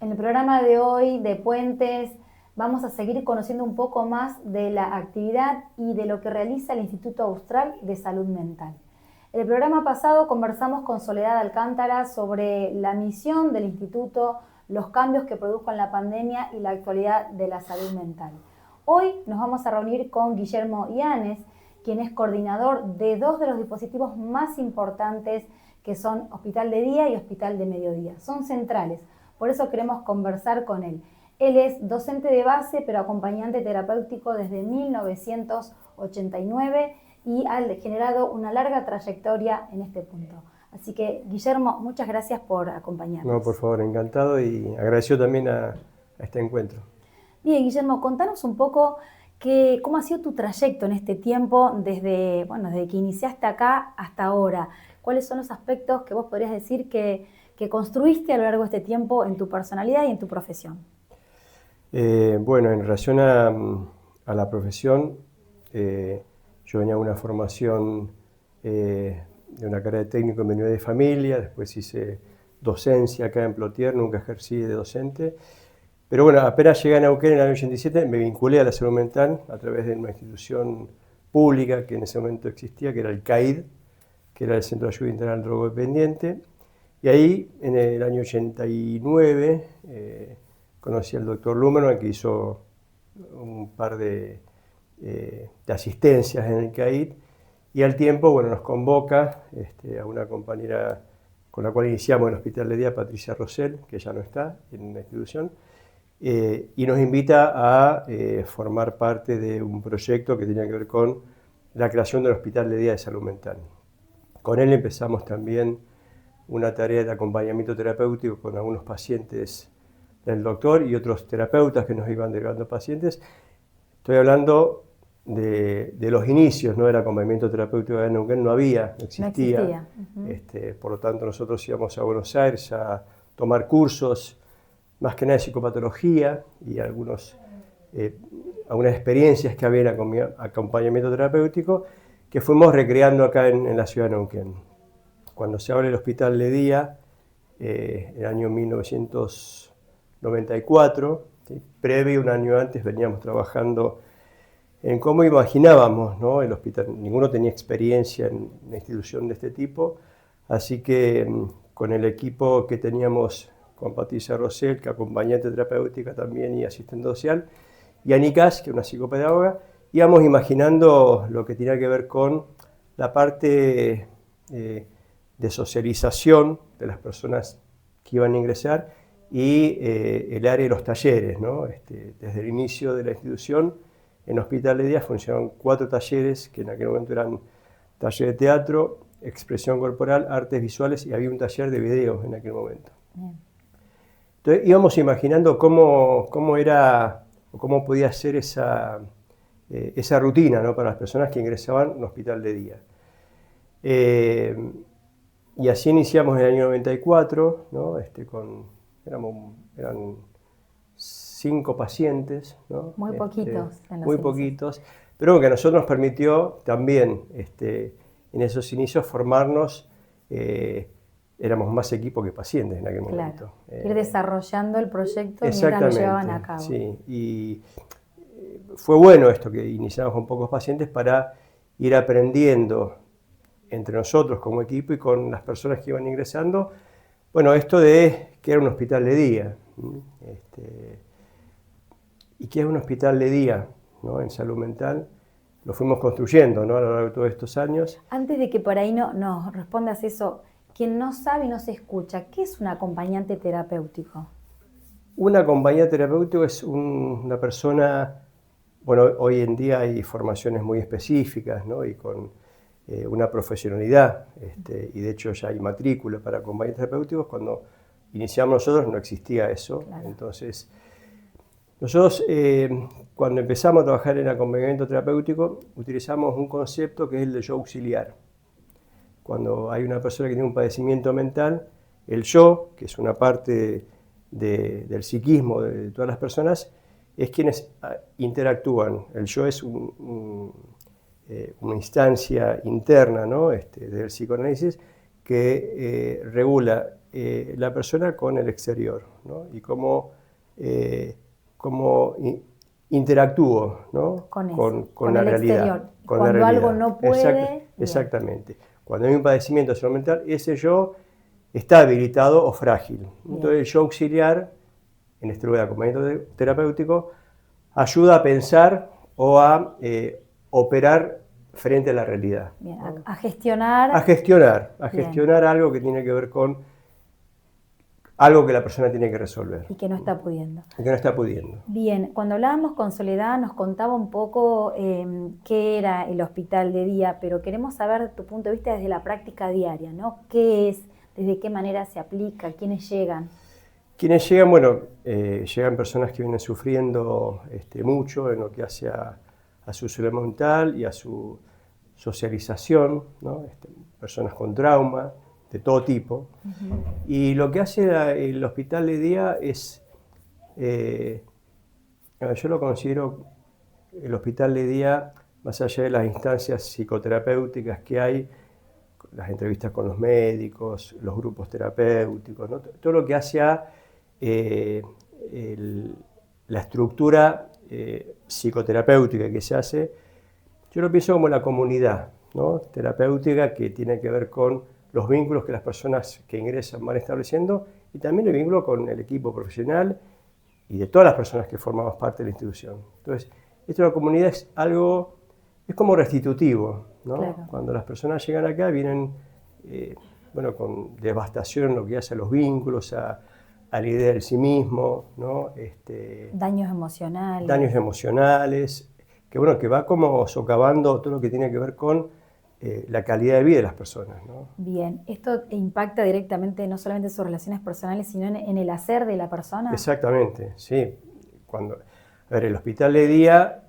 En el programa de hoy de Puentes vamos a seguir conociendo un poco más de la actividad y de lo que realiza el Instituto Austral de Salud Mental. En el programa pasado conversamos con Soledad Alcántara sobre la misión del instituto, los cambios que produjo en la pandemia y la actualidad de la salud mental. Hoy nos vamos a reunir con Guillermo Yanes, quien es coordinador de dos de los dispositivos más importantes que son Hospital de Día y Hospital de Mediodía. Son centrales, por eso queremos conversar con él. Él es docente de base, pero acompañante terapéutico desde 1989 y ha generado una larga trayectoria en este punto. Así que, Guillermo, muchas gracias por acompañarnos. No, por favor, encantado y agradecido también a este encuentro. Bien, Guillermo, contanos un poco cómo ha sido tu trayecto en este tiempo, desde que iniciaste acá hasta ahora. ¿Cuáles son los aspectos que vos podrías decir que construiste a lo largo de este tiempo en tu personalidad y en tu profesión? Bueno, en relación a la profesión, yo venía de una formación de una carrera de técnico en medicina de familia, después hice docencia acá en Plotier, nunca ejercí de docente. Pero bueno, apenas llegué a Neuquén en el año 87, me vinculé a la salud mental a través de una institución pública que en ese momento existía, que era el CAID, que era el Centro de Ayuda Integral Drogodependiente. Y ahí, en el año 89, conocí al doctor Lumerman, que hizo un par de asistencias en el CAID. Y al tiempo, bueno, nos convoca a una compañera con la cual iniciamos el Hospital de Día, Patricia Rosell, que ya no está en la institución, y nos invita a formar parte de un proyecto que tenía que ver con la creación del Hospital de Día de Salud Mental. Con él empezamos también una tarea de acompañamiento terapéutico con algunos pacientes del doctor y otros terapeutas que nos iban derivando pacientes. Estoy hablando de los inicios, ¿no? Del acompañamiento terapéutico en Neuquén no existía. Por lo tanto, nosotros íbamos a Buenos Aires a tomar cursos, más que nada de psicopatología y algunas experiencias que había en acompañamiento terapéutico que fuimos recreando acá en la ciudad de Neuquén. Cuando se abre el Hospital de Día, en el año 1994, ¿sí? Previo, un año antes, veníamos trabajando en cómo imaginábamos, ¿no? El hospital. Ninguno tenía experiencia en una institución de este tipo, así que con el equipo que teníamos con Patricia Rosell, que acompañante terapéutica también y asistente social, y Anicas, que es una psicopedagoga, íbamos imaginando lo que tenía que ver con la parte de socialización de las personas que iban a ingresar y el área de los talleres, ¿no? Desde el inicio de la institución, en Hospital de Día funcionaron 4 talleres, que en aquel momento eran taller de teatro, expresión corporal, artes visuales, y había un taller de video en aquel momento. Bien. Entonces íbamos imaginando cómo era o cómo podía ser esa rutina, ¿no? Para las personas que ingresaban en Hospital de Día. Y así iniciamos en el año 94, ¿no? Eran 5 pacientes, ¿no? Muy poquitos. Muy poquitos, pero que a nosotros nos permitió también en esos inicios formarnos. Éramos más equipo que pacientes en aquel momento. Ir desarrollando el proyecto mientras lo llevaban a cabo. Sí, y fue bueno esto que iniciamos con pocos pacientes para ir aprendiendo entre nosotros como equipo y con las personas que iban ingresando, bueno, esto de que era un hospital de día. ¿Y qué es un hospital de día, ¿no? En salud mental? Lo fuimos construyendo, ¿no? A lo largo de todos estos años. Antes de que por ahí nos respondas eso, quien no sabe y no se escucha, ¿qué es un acompañante terapéutico? Un acompañante terapéutico es una persona, bueno, hoy en día hay formaciones muy específicas, ¿no? Y con una profesionalidad, y de hecho ya hay matrícula para acompañantes terapéuticos. Cuando iniciamos nosotros no existía eso. Claro. Entonces, nosotros cuando empezamos a trabajar en acompañamiento terapéutico utilizamos un concepto que es el de yo auxiliar. Cuando hay una persona que tiene un padecimiento mental, el yo, que es una parte del psiquismo de todas las personas, es quienes interactúan. El yo es una instancia interna, ¿no? Del psicoanálisis que regula la persona con el exterior, ¿no? Y cómo interactúo, ¿no? con la el realidad. Exterior. Con Cuando la realidad. algo no puede... Exactamente. Cuando hay un padecimiento de salud mental, ese yo está habilitado o frágil. Entonces el yo auxiliar, en este lugar de acompañamiento terapéutico, ayuda a pensar o a operar frente a la realidad. Bien, ¿no? A gestionar. A gestionar algo que tiene que ver con algo que la persona tiene que resolver. Y que no está pudiendo. Y que no está pudiendo. Bien, cuando hablábamos con Soledad nos contaba un poco qué era el hospital de día, pero queremos saber tu punto de vista desde la práctica diaria, ¿no? ¿Qué es? ¿Desde qué manera se aplica? ¿Quiénes llegan? Quienes llegan, bueno, llegan personas que vienen sufriendo mucho en lo que hace a su salud mental y a su socialización, ¿no? Personas con trauma de todo tipo. Y lo que hace el hospital de día es, yo lo considero el hospital de día, más allá de las instancias psicoterapéuticas que hay, las entrevistas con los médicos, los grupos terapéuticos, ¿no? Todo lo que hace a la estructura psicoterapéutica que se hace, yo lo pienso como la comunidad, ¿no? Terapéutica, que tiene que ver con los vínculos que las personas que ingresan van estableciendo y también el vínculo con el equipo profesional y de todas las personas que formamos parte de la institución. Entonces, esto de la comunidad es algo, es como restitutivo, ¿no? Claro. Cuando las personas llegan acá vienen con devastación en lo que hace a los vínculos, a la idea del sí mismo, ¿no? Daños emocionales. Daños emocionales, que va como socavando todo lo que tiene que ver con la calidad de vida de las personas, ¿no? Bien, ¿esto impacta directamente no solamente en sus relaciones personales, sino en el hacer de la persona? Exactamente, sí. El hospital de día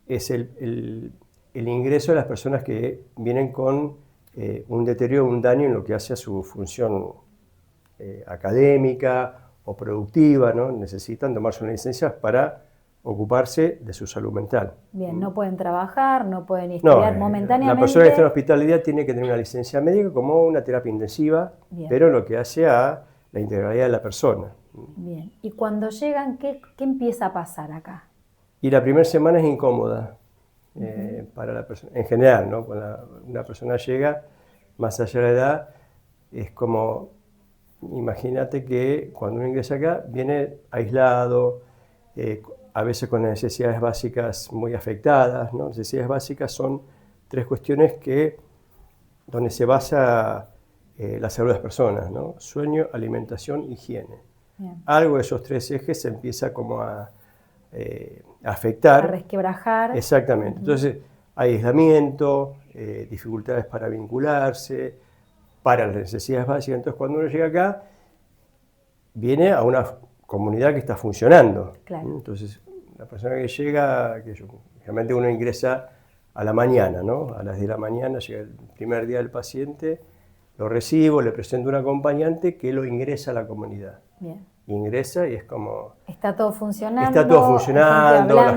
es el ingreso de las personas que vienen con un deterioro, un daño en lo que hace a su función académica o productiva, ¿no? Necesitan tomarse una licencia para ocuparse de su salud mental. Bien, no pueden trabajar, no pueden estudiar momentáneamente. La persona que está en el hospital de día tiene que tener una licencia médica como una terapia intensiva, bien, pero lo que hace a la integralidad de la persona. Bien, y cuando llegan, ¿qué empieza a pasar acá? Y la primera semana es incómoda para la persona, en general, ¿no? Cuando una persona llega, más allá de la edad, es como, imagínate que cuando uno ingresa acá, viene aislado, a veces con necesidades básicas muy afectadas, ¿no? Necesidades básicas son tres cuestiones donde se basa la salud de las personas, ¿no? Sueño, alimentación, higiene. Bien. Algo de esos tres ejes se empieza como a afectar. A resquebrajar. Exactamente. Entonces hay aislamiento, dificultades para vincularse, para las necesidades básicas. Entonces cuando uno llega acá, viene a una comunidad que está funcionando. Claro. Entonces la persona que llega, generalmente uno ingresa a la mañana, ¿no? A las 10 de la mañana llega el primer día del paciente, lo recibo, le presento un acompañante que lo ingresa a la comunidad. Bien. Ingresa y es como... Está todo funcionando. Está todo funcionando, la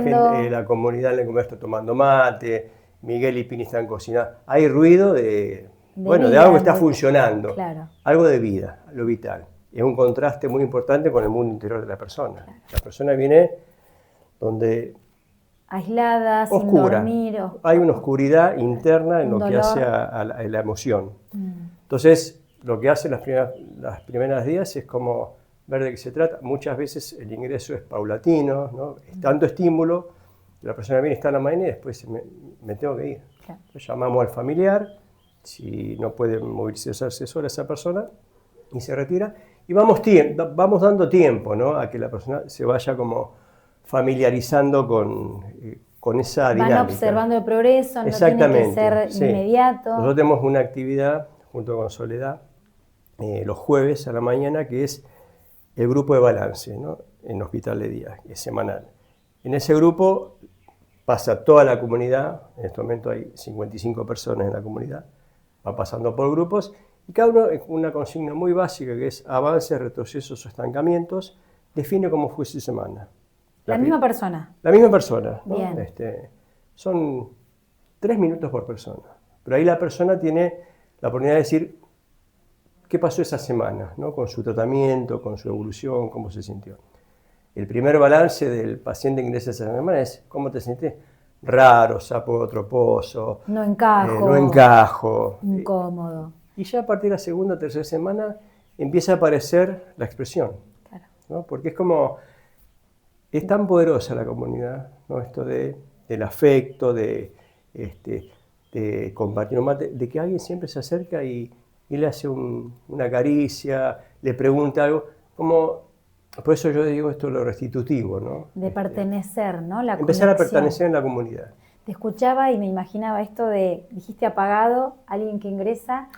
comunidad en la comunidad está tomando mate, Miguel y Pini están cocinando. Hay ruido de algo que está funcionando, claro, algo de vida, lo vital. Es un contraste muy importante con el mundo interior de la persona. Claro. La persona viene donde... aislada, oscura, sin dormir. Hay una oscuridad interna en lo que hace a la emoción. Entonces, lo que hacen las primeras días es como ver de qué se trata. Muchas veces el ingreso es paulatino, ¿no? Es tanto estímulo, la persona viene, está en la mañana y después me tengo que ir. Claro. Entonces, llamamos al familiar, si no puede movilizarse sola esa persona, y se retira. Y vamos dando tiempo, ¿no? A que la persona se vaya como familiarizando con esa dinámica. Van observando el progreso, no tiene que ser inmediato. Nosotros tenemos una actividad junto con Soledad los jueves a la mañana que es el grupo de balance, ¿no? En Hospital de Día, que es semanal. En ese grupo pasa toda la comunidad, en este momento hay 55 personas en la comunidad, va pasando por grupos y cada uno con una consigna muy básica que es avances, retrocesos o estancamientos, define cómo fue su semana. La misma persona. La misma persona, ¿no? Bien. Son 3 minutos por persona. Pero ahí la persona tiene la oportunidad de decir qué pasó esa semana, ¿no? Con su tratamiento, con su evolución, cómo se sintió. El primer balance del paciente que ingresa esa semana es ¿cómo te sentís? Raro, sapo de otro pozo. No encajo. No encajo. Incómodo. Y ya a partir de la segunda o tercera semana empieza a aparecer la expresión. Claro. ¿No? Porque es tan poderosa la comunidad, ¿no? Esto del afecto, de compartir un mate, de que alguien siempre se acerca y le hace una caricia, le pregunta algo, por eso yo digo esto lo restitutivo, ¿no? De pertenecer, ¿no? La empezar conexión. a pertenecer en la comunidad. Te escuchaba y me imaginaba esto dijiste apagado, alguien que ingresa,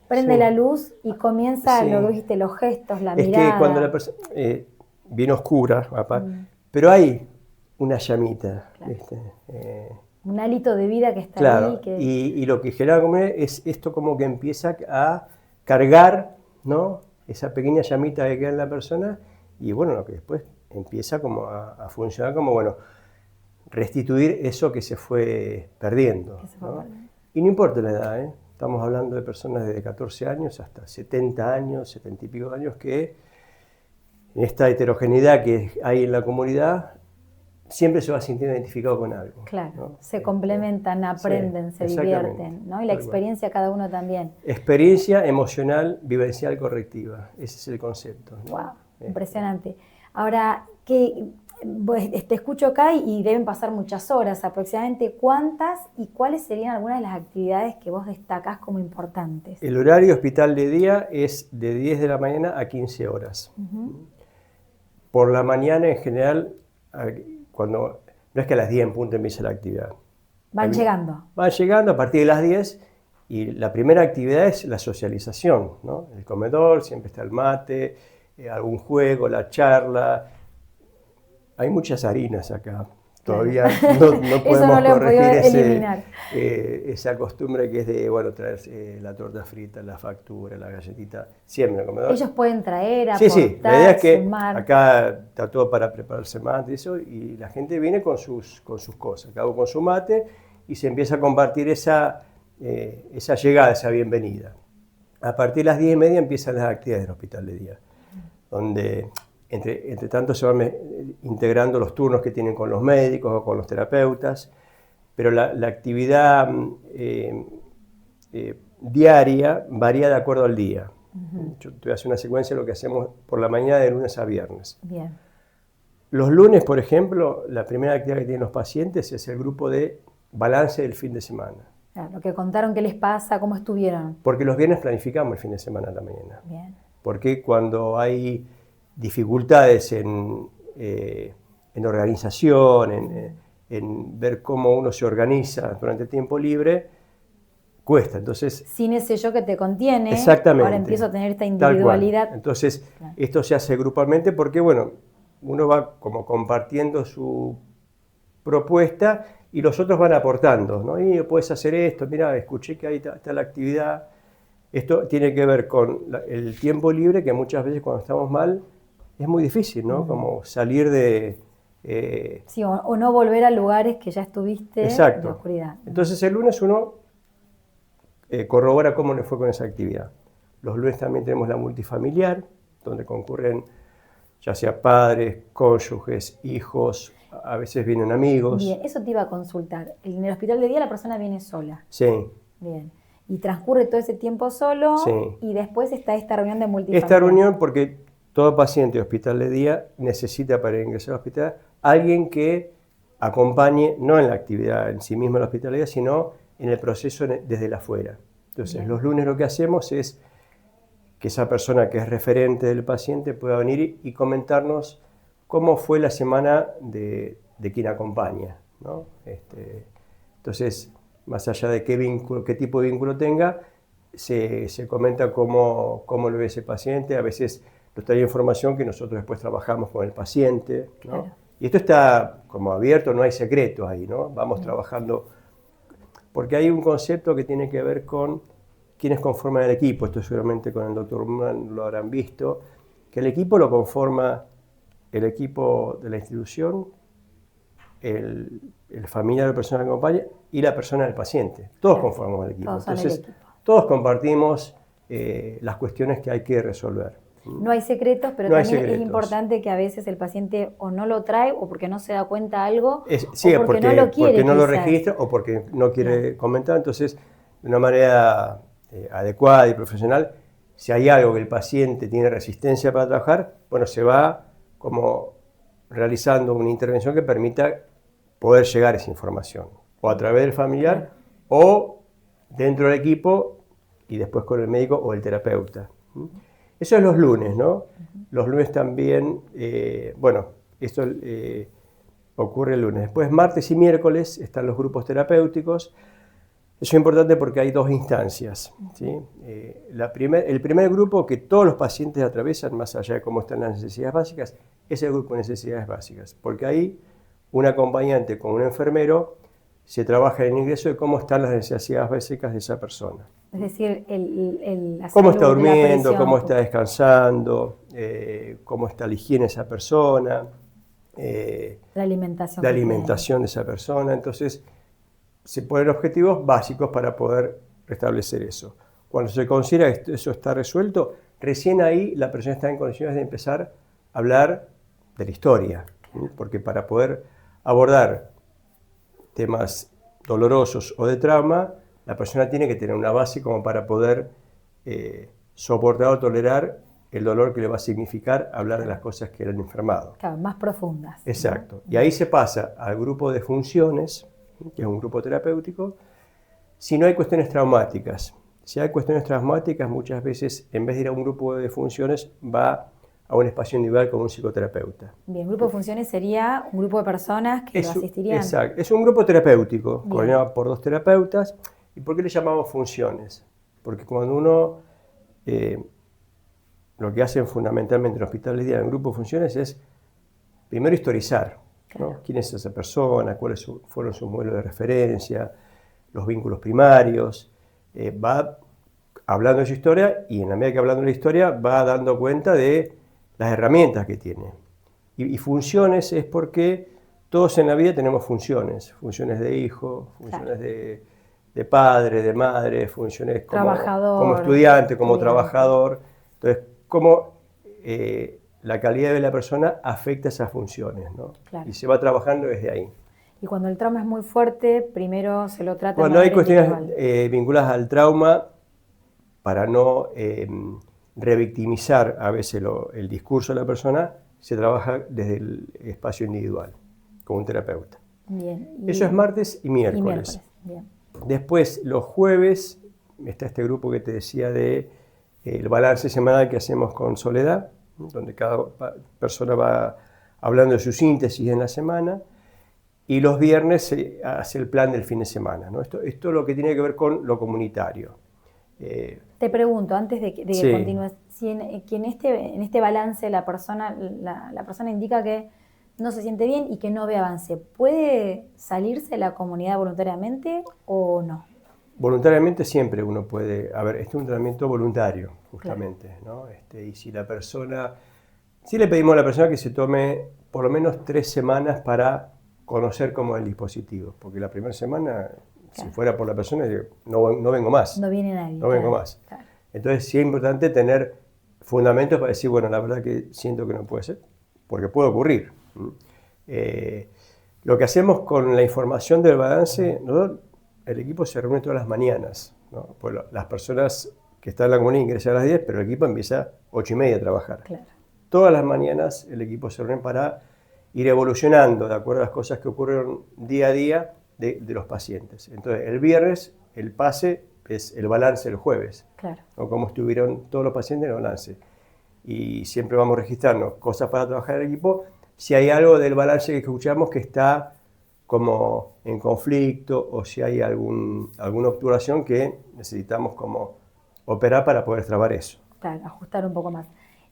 prende la luz y comienza lo que dijiste, los gestos, la mirada. Es que cuando la persona viene oscura, pero hay una llamita, claro. ¿viste? Un hálito de vida que está ahí. Y lo que genera la comunidad es esto como que empieza a cargar, ¿no? Esa pequeña llamita que queda en la persona y bueno, lo que después empieza como a funcionar como, bueno, restituir eso que se fue perdiendo. ¿No? Y no importa la edad, ¿eh? Estamos hablando de personas desde 14 años hasta 70 años, 70 y pico de años, que en esta heterogeneidad que hay en la comunidad siempre se va sintiendo identificado con algo. Claro, ¿no? se complementan, aprenden, se divierten, ¿no? Y la experiencia cada uno también. Experiencia emocional, vivencial, correctiva. Ese es el concepto, ¿no? Wow, impresionante. Ahora, te escucho acá y deben pasar muchas horas aproximadamente. ¿Cuántas y cuáles serían algunas de las actividades que vos destacás como importantes? El horario hospital de día es de 10 de la mañana a 15 horas. Por la mañana en general, no es que a las 10 en punto empieza la actividad. Van llegando a partir de las 10 y la primera actividad es la socialización, ¿no? El comedor, siempre está el mate, algún juego, la charla. Hay muchas harinas acá. Todavía no podemos corregir esa costumbre que es de traer la torta frita, la factura, la galletita, siempre en el comedor. Ellos pueden traer, aportar, sí. La idea es que sumar. acá está todo para prepararse mate y la gente viene con sus cosas, cada uno con su mate y se empieza a compartir esa llegada, esa bienvenida. A partir de las 10:30 empiezan las actividades del hospital de día, donde entre tanto se van integrando los turnos que tienen con los médicos o con los terapeutas, pero la actividad diaria varía de acuerdo al día. Yo te voy a hacer una secuencia de lo que hacemos por la mañana de lunes a viernes. Bien. Los lunes, por ejemplo, la primera actividad que tienen los pacientes es el grupo de balance del fin de semana. Claro, lo que contaron, qué les pasa, cómo estuvieron. Porque los viernes planificamos el fin de semana a la mañana. Bien. Porque cuando hay dificultades en organización, en ver cómo uno se organiza durante el tiempo libre, cuesta. Entonces, sin ese yo que te contiene, exactamente, ahora empiezo a tener esta individualidad. Entonces, esto se hace grupalmente porque, bueno, uno va como compartiendo su propuesta y los otros van aportando, ¿no? Y puedes hacer esto, mira, escuché que ahí está la actividad. Esto tiene que ver con el tiempo libre, que muchas veces cuando estamos mal es muy difícil, ¿no? Como salir de... sí, o no volver a lugares que ya estuviste de oscuridad. Entonces el lunes uno corrobora cómo le fue con esa actividad. Los lunes también tenemos la multifamiliar, donde concurren ya sea padres, cónyuges, hijos, a veces vienen amigos. Bien, eso te iba a consultar. En el hospital de día la persona viene sola. Sí. Bien. Y transcurre todo ese tiempo solo, sí. Y después está esta reunión de multifamiliar. Esta reunión porque todo paciente de hospital de día necesita para ingresar al hospital alguien que acompañe, no en la actividad en sí misma del hospital de día, sino en el proceso desde el afuera. Entonces, bien, los lunes lo que hacemos es que esa persona que es referente del paciente pueda venir y comentarnos cómo fue la semana de quien acompaña, ¿no? Entonces, más allá de qué tipo de vínculo tenga, se comenta cómo lo ve ese paciente. A veces nos trae información que nosotros después trabajamos con el paciente, ¿no? Claro. Y esto está como abierto, no hay secretos ahí, ¿no? Vamos trabajando, porque hay un concepto que tiene que ver con quiénes conforman el equipo. Esto seguramente con el doctor Mann lo habrán visto, que el equipo lo conforma el equipo de la institución, el familiar de la persona que acompaña y la persona del paciente. Todos conformamos el equipo. Entonces, todos compartimos las cuestiones que hay que resolver. No hay secretos, pero No hay también secretos. es importante que a veces el paciente o no lo trae o porque no se da cuenta algo, Sí, o porque no lo quiere, porque no lo quizás. registra o porque no quiere comentar. Entonces, de una manera adecuada y profesional, si hay algo que el paciente tiene resistencia para trabajar, bueno, se va como realizando una intervención que permita poder llegar a esa información, o a través del familiar, o dentro del equipo y después con el médico o el terapeuta. Eso es los lunes, ¿no? Los lunes también, bueno, esto ocurre el lunes. Después, martes y miércoles están los grupos terapéuticos. Eso es importante porque hay dos instancias, ¿sí? El primer grupo que todos los pacientes atraviesan, más allá de cómo están las necesidades básicas, es el grupo de necesidades básicas, porque ahí un acompañante con un enfermero se trabaja en el ingreso de cómo están las necesidades básicas de esa persona. Es decir, la cómo salud, está durmiendo, la cómo está descansando, cómo está la higiene de esa persona, la alimentación, de esa persona. Entonces, se ponen objetivos básicos para poder restablecer eso. Cuando se considera que eso está resuelto, recién ahí la persona está en condiciones de empezar a hablar de la historia, ¿sí? Porque para poder abordar temas dolorosos o de trauma, la persona tiene que tener una base como para poder soportar o tolerar el dolor que le va a significar hablar de las cosas que le han enfermado. Claro, más profundas. Exacto. ¿No? Y ahí se pasa al grupo de funciones, que es un grupo terapéutico, si no hay cuestiones traumáticas. Si hay cuestiones traumáticas, muchas veces, en vez de ir a un grupo de funciones, va a un espacio individual con un psicoterapeuta. Bien, grupo de funciones sería un grupo de personas que lo asistirían. Exacto, es un grupo terapéutico, coordinado por 2 terapeutas. ¿Y por qué le llamamos funciones? Porque cuando uno, lo que hacen fundamentalmente en el hospital de día en el grupo de funciones es, primero, historizar, ¿no? ¿Quién es esa persona? ¿Cuáles fueron sus modelos de referencia? Los vínculos primarios. Va hablando de su historia y en la medida que hablando de la historia va dando cuenta de las herramientas que tiene. Y funciones es porque todos en la vida tenemos funciones. Funciones de hijo, funciones de padre, de madre, funciones como estudiante, como trabajador. Entonces, cómo la calidad de la persona afecta esas funciones, ¿no? Claro. Y se va trabajando desde ahí. Y cuando el trauma es muy fuerte, primero se lo trata. Cuando hay cuestiones vinculadas al trauma, para no revictimizar a veces el discurso de la persona, se trabaja desde el espacio individual, con un terapeuta. Bien. Eso es martes y miércoles. Bien. Después, los jueves, está este grupo que te decía de el balance semanal que hacemos con Soledad, donde cada persona va hablando de su síntesis en la semana, y los viernes se hace el plan del fin de semana, ¿no? Esto es lo que tiene que ver con lo comunitario. Te pregunto, antes de que continúes, si en este balance la persona indica que no se siente bien y que no ve avance, ¿puede salirse de la comunidad voluntariamente o no? Voluntariamente siempre uno puede. A ver, este es un tratamiento voluntario, justamente, ¿no? Y si la persona. Sí le pedimos a la persona que se tome por lo menos 3 semanas para conocer cómo es el dispositivo, porque la primera semana, si fuera por la persona, no vengo más. No viene nadie. No vengo más. Claro. Entonces sí es importante tener fundamentos para decir, bueno, la verdad que siento que no puede ser, porque puede ocurrir. Lo que hacemos con la información del balance, el equipo se reúne todas las mañanas, ¿no? Pues las personas que están en la comunidad ingresan a las 10, pero el equipo empieza a 8:30 a trabajar. Claro. Todas las mañanas el equipo se reúne para ir evolucionando de acuerdo a las cosas que ocurren día a día de los pacientes. Entonces, el viernes, el pase es el balance el jueves, claro, ¿no? Cómo estuvieron todos los pacientes en el balance. Y siempre vamos registrando cosas para trabajar en el equipo. Si hay algo del balance que escuchamos que está como en conflicto o si hay alguna obturación que necesitamos como operar para poder trabar eso. Claro, ajustar un poco más.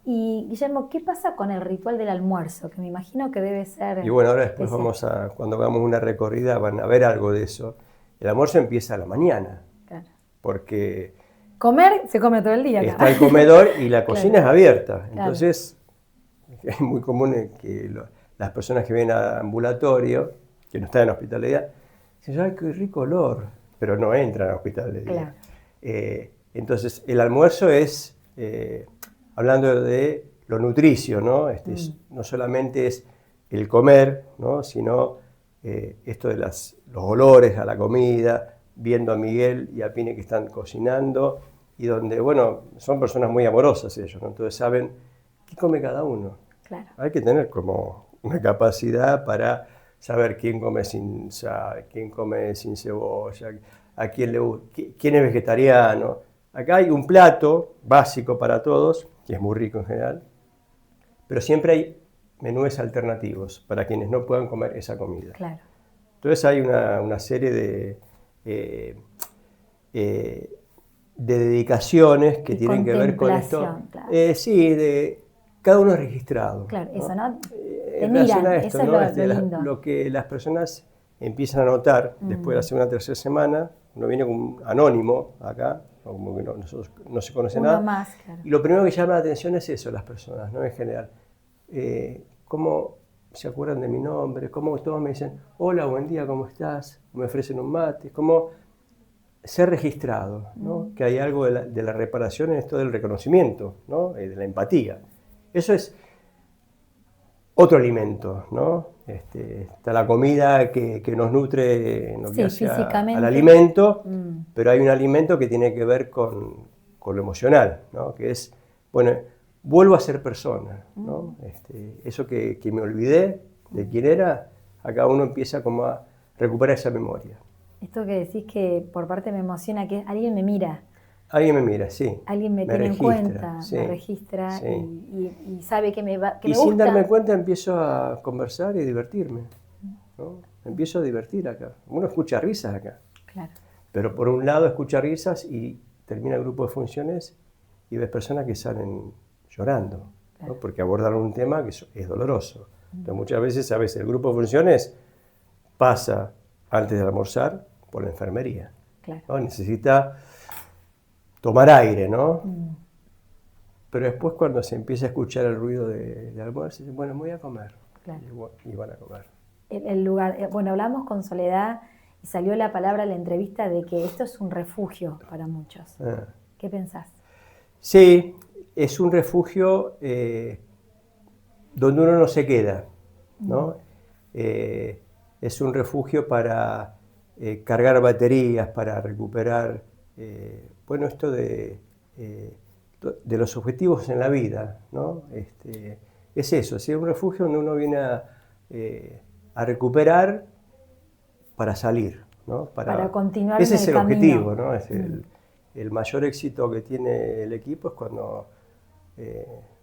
Y Guillermo, ¿qué pasa con el ritual del almuerzo? Que me imagino que debe ser... Y bueno, ahora después cuando hagamos una recorrida van a ver algo de eso. El almuerzo empieza a la mañana. Claro. Porque... Comer se come todo el día. Está el comedor y la cocina es abierta. Claro. Entonces, es muy común que las personas que vienen a ambulatorio, que no están en hospital de día, dicen, ¡ay, qué rico olor! Pero no entran a hospital de día. Claro. Entonces, el almuerzo es, hablando de lo nutricio, ¿no? No solamente es el comer, ¿no? Sino esto de los olores a la comida, viendo a Miguel y a Pine que están cocinando, y donde, bueno, son personas muy amorosas ellos, ¿no? Entonces saben qué come cada uno. Claro. Hay que tener como una capacidad para saber quién come sin sal, quién come sin cebolla, a quién le gusta, quién es vegetariano. Acá hay un plato básico para todos, que es muy rico en general, pero siempre hay menús alternativos para quienes no puedan comer esa comida. Claro. Entonces hay una serie de dedicaciones que tienen que ver con esto. Claro. Sí, cada uno es registrado. Claro, ¿no? eso, ¿no? Te miran, esto, eso ¿no? es lo lindo. Lo que las personas empiezan a notar después de la segunda o tercera semana, uno viene como un anónimo acá, como que nosotros no se conoce Uno nada. más, claro. Y lo primero que llama la atención es eso, las personas, ¿no? En general. ¿Cómo se acuerdan de mi nombre? ¿Cómo todos me dicen, hola, buen día, ¿cómo estás? Me ofrecen un mate. ¿Cómo ser registrado? ¿no? Que hay algo de la reparación en esto del reconocimiento, ¿no? De la empatía. Eso es otro alimento, ¿no? Está la comida que nos nutre en lo que hace al alimento, pero hay un alimento que tiene que ver con lo emocional, ¿no? Que es, bueno, vuelvo a ser persona, ¿no? Eso que me olvidé de quién era, acá uno empieza como a recuperar esa memoria. Esto que decís que por parte me emociona, que alguien me mira. Alguien me mira, sí. Alguien me tiene registra, en cuenta, sí, me registra sí. y sabe que me va, que y me gusta. sin darme cuenta empiezo a conversar y divertirme, ¿no? Empiezo a divertir acá. Uno escucha risas acá. Claro. Pero por un lado escucha risas y termina el grupo de funciones y ves personas que salen llorando, claro. ¿no? Porque abordan un tema que es doloroso. Entonces muchas veces el grupo de funciones pasa antes de almorzar por la enfermería. Claro. ¿no? Necesita tomar aire, ¿no? Pero después cuando se empieza a escuchar el ruido de almuerzo, dicen, bueno, me voy a comer. Claro. Y van a comer. El lugar, bueno, hablamos con Soledad y salió la palabra en la entrevista de que esto es un refugio para muchos. ¿Qué pensás? Sí, es un refugio donde uno no se queda, ¿no? Es un refugio para cargar baterías, para recuperar, bueno, esto de los objetivos en la vida, ¿no? Es eso, es un refugio donde uno viene a recuperar para salir, ¿no? Para continuar ese en es el el camino. objetivo, ¿no? Es el mayor éxito que tiene el equipo es cuando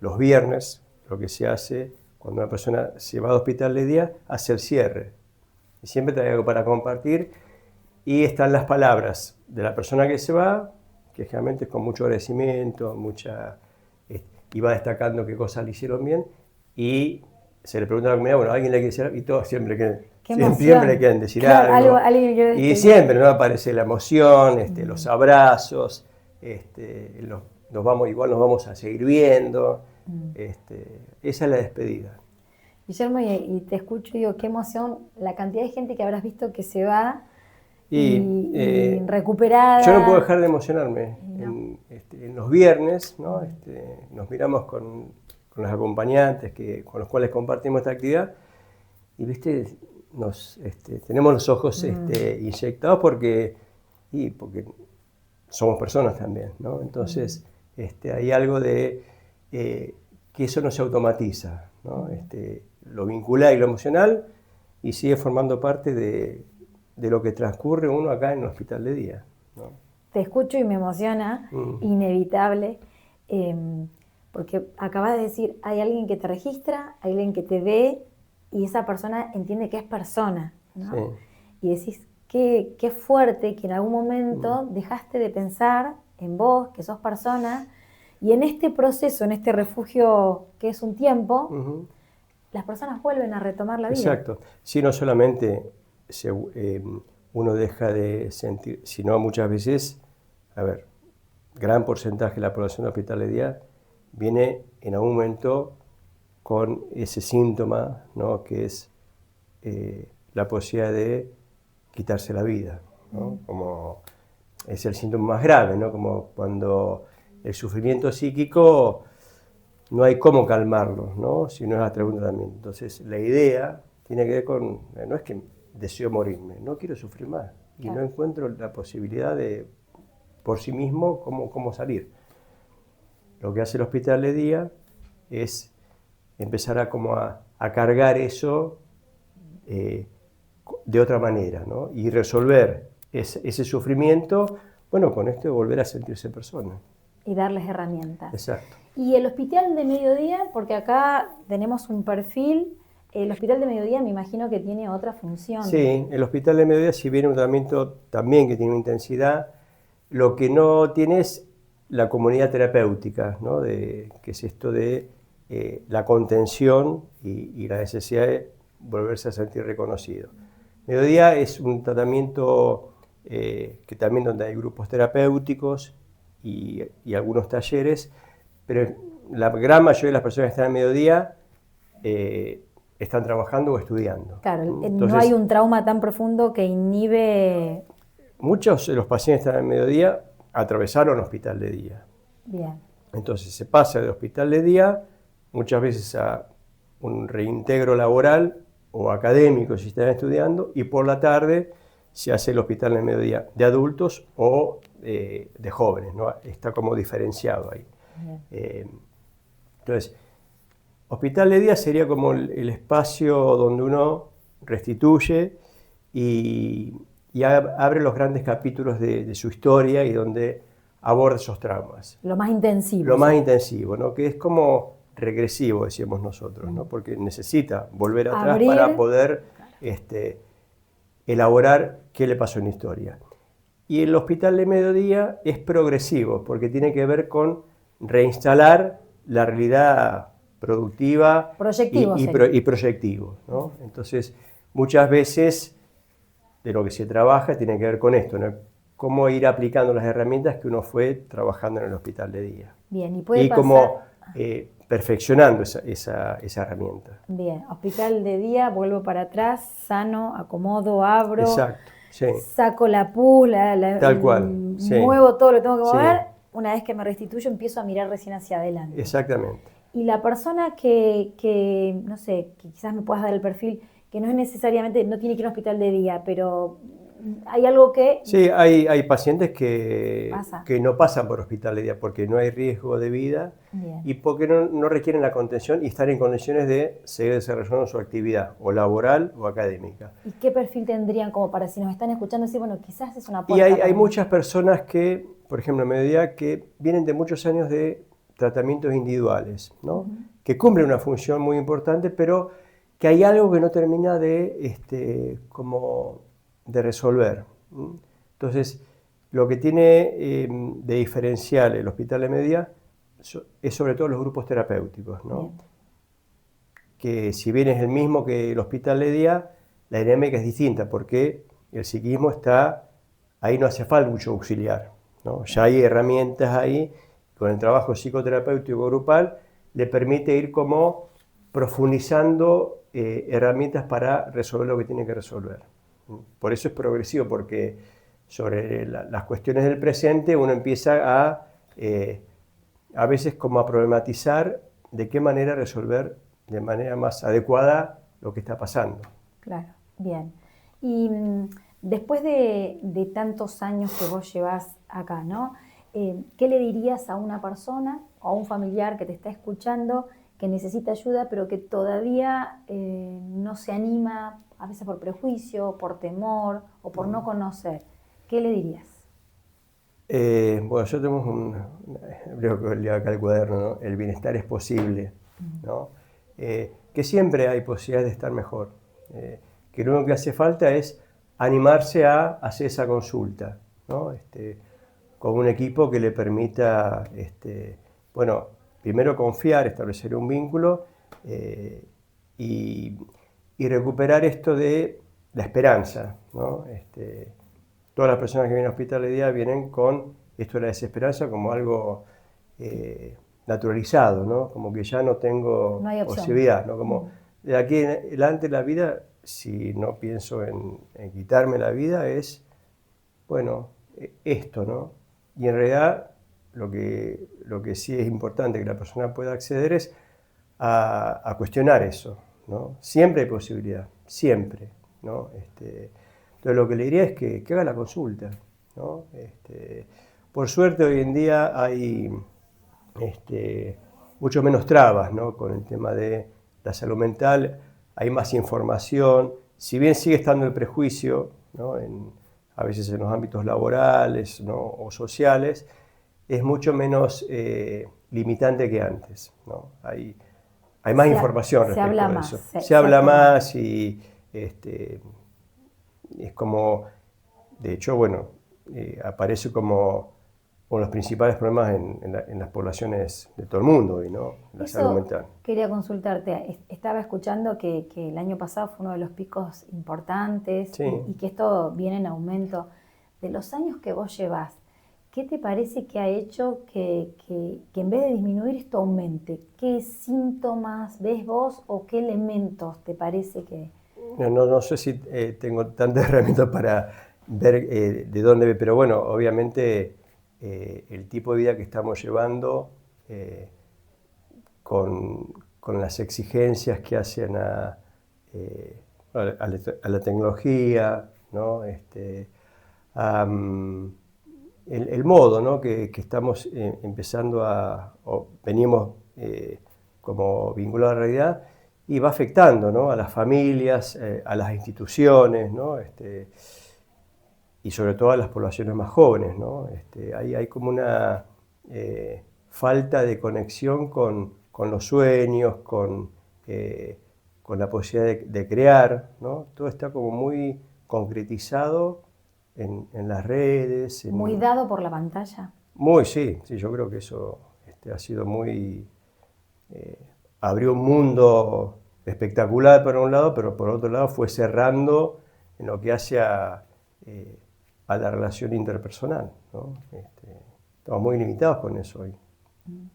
los viernes lo que se hace, cuando una persona se va al hospital de día, hace el cierre. Y siempre trae algo para compartir y están las palabras de la persona que se va, que generalmente es con mucho agradecimiento, y va destacando qué cosas le hicieron bien, y se le pregunta a la comunidad, bueno, ¿alguien le quiere decir algo? Y todos siempre le quieren decir claro, algo. Alguien quiere decir. Y siempre, ¿no? Aparece la emoción, los abrazos, nos vamos a seguir viendo. Esa es la despedida. Guillermo, y te escucho y digo, qué emoción la cantidad de gente que habrás visto que se va y recuperada. Yo no puedo dejar de emocionarme. No. En los viernes, ¿no? Nos miramos con los acompañantes con los cuales compartimos esta actividad y tenemos los ojos inyectados porque somos personas también, ¿no? Entonces hay algo de que eso no se automatiza, ¿no? Lo vincular y lo emocional y sigue formando parte de lo que transcurre uno acá en el hospital de día, ¿no? Te escucho y me emociona, inevitable, porque acabas de decir, hay alguien que te registra, hay alguien que te ve y esa persona entiende que es persona, ¿no? Sí. Y decís, qué fuerte que en algún momento dejaste de pensar en vos, que sos persona, y en este proceso, en este refugio que es un tiempo, las personas vuelven a retomar la vida. Exacto. Sí, no solamente uno deja de sentir, sino muchas veces, gran porcentaje de la población de hospital de día viene en algún momento con ese síntoma, ¿no? Que es la posibilidad de quitarse la vida, ¿no? Como es el síntoma más grave, ¿no? Como cuando el sufrimiento psíquico no hay cómo calmarlo, ¿no? Si no es a través de un tratamiento. Entonces, la idea tiene que ver con, no es que deseo morirme, no quiero sufrir más. Y claro. no encuentro la posibilidad de, por sí mismo, cómo salir. Lo que hace el hospital de día es empezar a cargar eso de otra manera, ¿no? Y resolver ese sufrimiento, bueno, con esto de volver a sentirse persona. Y darles herramientas. Exacto. Y el Hospital de Mediodía, porque acá tenemos un perfil, el Hospital de Mediodía me imagino que tiene otra función. Sí, el Hospital de Mediodía, si bien un tratamiento también que tiene una intensidad, lo que no tiene es la comunidad terapéutica, ¿no? Que es esto de la contención y la necesidad de volverse a sentir reconocido. Mediodía es un tratamiento que también donde hay grupos terapéuticos y algunos talleres, pero la gran mayoría de las personas que están en Mediodía están trabajando o estudiando. Claro, entonces, no hay un trauma tan profundo que inhibe... Muchos de los pacientes que están en Mediodía atravesaron hospital de día. Bien. Entonces se pasa de hospital de día muchas veces a un reintegro laboral o académico si están estudiando, y por la tarde se hace el hospital de mediodía de adultos o de jóvenes, ¿no? Está como diferenciado ahí. Entonces, hospital de día sería como el espacio donde uno restituye y abre los grandes capítulos de su historia y donde aborda esos traumas. Lo más intensivo. Lo más intensivo, ¿no? Que es como regresivo, decíamos nosotros, ¿no? Porque necesita volver atrás para poder elaborar qué le pasó en la historia. Y el hospital de mediodía es progresivo, porque tiene que ver con reinstalar la realidad productiva y proyectivo, ¿no? Entonces, muchas veces de lo que se trabaja tiene que ver con esto, ¿no? Cómo ir aplicando las herramientas que uno fue trabajando en el hospital de día. Bien, y puede pasar... Como perfeccionando esa herramienta. Bien, hospital de día, vuelvo para atrás, sano, acomodo, abro, exacto, sí. Saco la pus, tal cual, sí. Muevo todo lo que tengo que mover, sí. Una vez que me restituyo empiezo a mirar recién hacia adelante. Exactamente. Y la persona que no sé, que quizás me puedas dar el perfil, que no es necesariamente, no tiene que ir a un hospital de día, pero hay algo que... Sí, hay pacientes que no pasan por hospital de día porque no hay riesgo de vida. Bien. Y porque no requieren la contención y están en condiciones de seguir desarrollando su actividad, o laboral o académica. ¿Y qué perfil tendrían como para si nos están escuchando decir, bueno, quizás es una puerta? Y hay muchas personas que, por ejemplo, en mediodía, que vienen de muchos años de tratamientos individuales, ¿no? Que cumplen una función muy importante, pero que hay algo que no termina de resolver. Entonces, lo que tiene de diferencial el hospital de mediodía es sobre todo los grupos terapéuticos, ¿no? Que si bien es el mismo que el hospital de día, la dinámica es distinta porque el psiquismo está, ahí no hace falta mucho auxiliar, ¿no? Ya hay herramientas ahí, con el trabajo psicoterapéutico grupal, le permite ir como profundizando herramientas para resolver lo que tiene que resolver. Por eso es progresivo, porque sobre las cuestiones del presente uno empieza a veces como a problematizar de qué manera resolver de manera más adecuada lo que está pasando. Claro, bien. Y después de tantos años que vos llevás acá, ¿no? ¿Qué le dirías a una persona o a un familiar que te está escuchando que necesita ayuda pero que todavía no se anima, a veces por prejuicio, por temor o por no conocer? ¿Qué le dirías? Bueno, yo tengo creo que leo acá el cuaderno, ¿no? El bienestar es posible, ¿no? Que siempre hay posibilidades de estar mejor. Que lo único que hace falta es animarse a hacer esa consulta, ¿no? Con un equipo que le permita, bueno, primero confiar, establecer un vínculo y recuperar esto de la esperanza, ¿no? Todas las personas que vienen al hospital de día vienen con esto de la desesperanza como algo naturalizado, ¿no? Como que ya no tengo posibilidad, ¿no? Como de aquí en adelante la vida, si no pienso en quitarme la vida, es, bueno, esto, ¿no? Y en realidad lo que sí es importante que la persona pueda acceder es a cuestionar eso, ¿no? Siempre hay posibilidad, siempre, ¿no? Entonces lo que le diría es que haga la consulta, ¿no? Por suerte hoy en día hay mucho menos trabas, ¿no? Con el tema de la salud mental, hay más información, si bien sigue estando el prejuicio, ¿no? A veces en los ámbitos laborales, ¿no? O sociales, es mucho menos limitante que antes, ¿no? Hay más información respecto a eso. Se habla más y es como, de hecho, bueno, aparece como uno de los principales problemas en las poblaciones de todo el mundo hoy, ¿no? La salud mental. Quería consultarte, estaba escuchando que el año pasado fue uno de los picos importantes, sí. y que esto viene en aumento. De los años que vos llevás, ¿qué te parece que ha hecho que en vez de disminuir esto aumente? ¿Qué síntomas ves vos o qué elementos te parece que...? No sé si tengo tantas herramientas para ver de dónde, pero bueno, obviamente el tipo de vida que estamos llevando con las exigencias que hacen a la tecnología, ¿no? El modo, ¿no? que estamos empezando o venimos como vinculados a la realidad, y va afectando, ¿no? A las familias, a las instituciones, ¿no? Y sobre todo a las poblaciones más jóvenes, ¿no? Hay como una falta de conexión con los sueños, con la posibilidad de crear, ¿no? Todo está como muy concretizado en las redes. ¿Muy dado por la pantalla? Sí, yo creo que eso ha sido muy... abrió un mundo espectacular por un lado, pero por otro lado fue cerrando en lo que hace a la relación interpersonal, ¿no? Estamos muy limitados con eso hoy.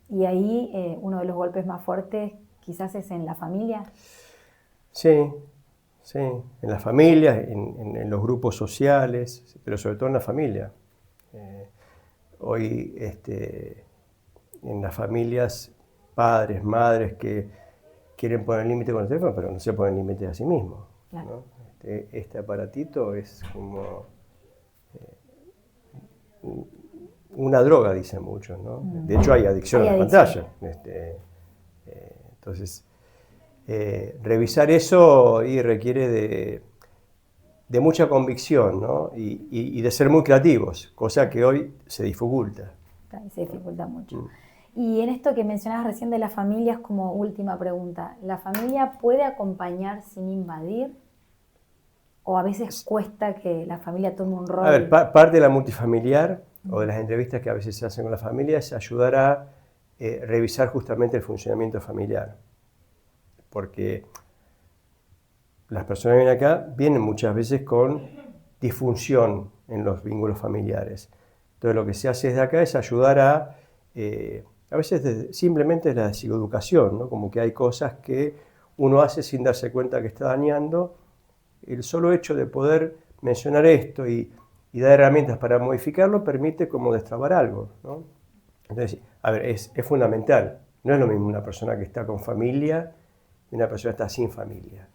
Y ahí uno de los golpes más fuertes quizás es en la familia. Sí, en las familias, en los grupos sociales, pero sobre todo en la familia. Hoy en las familias, padres, madres que quieren poner límite con el teléfono, pero no se ponen límites a sí mismos, claro. ¿No? Este aparatito es como una droga, dicen muchos, ¿no? De hecho hay adicción a la pantalla. Entonces, revisar eso requiere de mucha convicción, ¿no? Y de ser muy creativos, cosa que hoy se dificulta. Se dificulta mucho. Y en esto que mencionabas recién de las familias, como última pregunta, ¿la familia puede acompañar sin invadir? ¿O a veces cuesta que la familia tome un rol? A ver, parte de la multifamiliar o de las entrevistas que a veces se hacen con la familia es ayudar a revisar justamente el funcionamiento familiar. Porque las personas que vienen acá vienen muchas veces con disfunción en los vínculos familiares. Entonces lo que se hace desde acá es ayudar a veces simplemente la psicoeducación, ¿no? Como que hay cosas que uno hace sin darse cuenta que está dañando. El solo hecho de poder mencionar esto y dar herramientas para modificarlo permite como destrabar algo, ¿no? Entonces, a ver, es fundamental. No es lo mismo una persona que está con familia y una persona que está sin familia.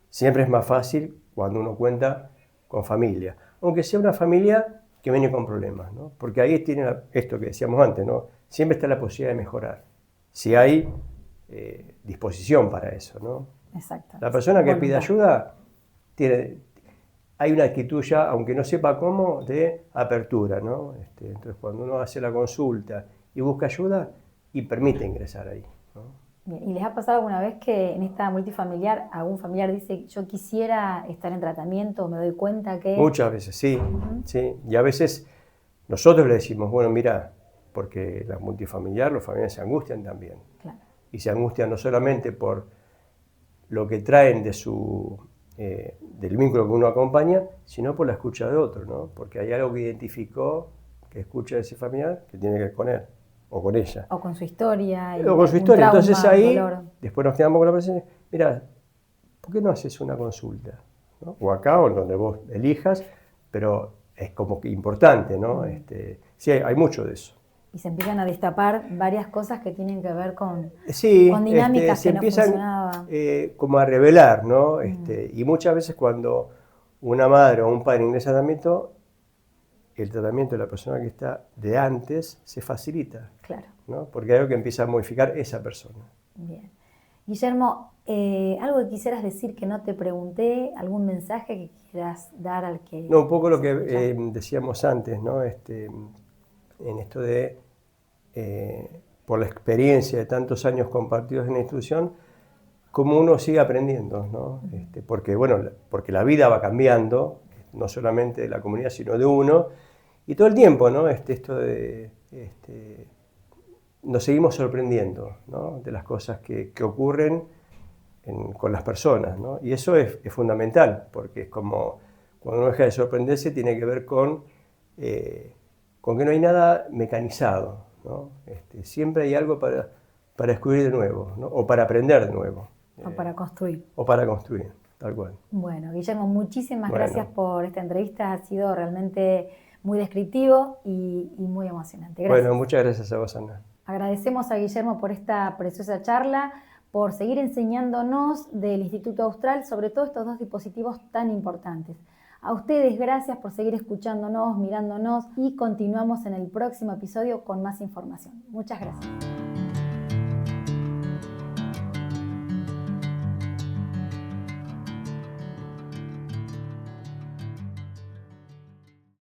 Siempre es más fácil cuando uno cuenta con familia, aunque sea una familia que viene con problemas, ¿no? Porque ahí tiene esto que decíamos antes, ¿no? Siempre está la posibilidad de mejorar, si hay disposición para eso, ¿no? Exacto. La persona que pide ayuda hay una actitud ya, aunque no sepa cómo, de apertura, ¿no? Entonces cuando uno hace la consulta y busca ayuda, y permite ingresar ahí, ¿no? Bien. ¿Y les ha pasado alguna vez que en esta multifamiliar algún familiar dice yo quisiera estar en tratamiento, me doy cuenta que...? Muchas veces, sí, sí. Y a veces nosotros le decimos, bueno, mira, porque la multifamiliar, los familiares se angustian también. Claro. Y se angustian no solamente por lo que traen de del vínculo que uno acompaña, sino por la escucha de otro, ¿no? Porque hay algo que identificó, que escucha de ese familiar, que tiene que ver con él, o con ella. O con su historia. O con su historia. Trauma, entonces ahí, dolor. Después nos quedamos con la persona, mira, ¿por qué no haces una consulta? ¿No? O acá, o en donde vos elijas, pero es como que importante, ¿no? Sí, hay mucho de eso. Y se empiezan a destapar varias cosas que tienen que ver con se dinámicas que no empiezan funcionaban. como a revelar, ¿no? Y muchas veces cuando una madre o un padre ingresa al tratamiento, el tratamiento de la persona que está de antes se facilita, Claro. ¿no? Porque hay algo que empieza a modificar esa persona. Bien. Guillermo, ¿algo que quisieras decir que no te pregunté? ¿Algún mensaje que quieras dar al que... No, un poco lo que escucha? decíamos antes, ¿no? En esto de, por la experiencia de tantos años compartidos en la institución, cómo uno sigue aprendiendo, ¿no? Porque, bueno, porque la vida va cambiando, no solamente de la comunidad, sino de uno, y todo el tiempo, ¿no? Nos seguimos sorprendiendo, ¿no? De las cosas que ocurren con las personas, ¿no? Y eso es fundamental, porque es como cuando uno deja de sorprenderse, tiene que ver con que no hay nada mecanizado, ¿no? Siempre hay algo para descubrir de nuevo, ¿no? O para aprender de nuevo. O para construir. O para construir, tal cual. Bueno, Guillermo, muchísimas gracias por esta entrevista. Ha sido realmente muy descriptivo y muy emocionante. Gracias. Bueno, muchas gracias a vos, Ana. Agradecemos a Guillermo por esta preciosa charla, por seguir enseñándonos del Instituto Austral sobre todo estos dos dispositivos tan importantes. A ustedes, gracias por seguir escuchándonos, mirándonos y continuamos en el próximo episodio con más información. Muchas gracias.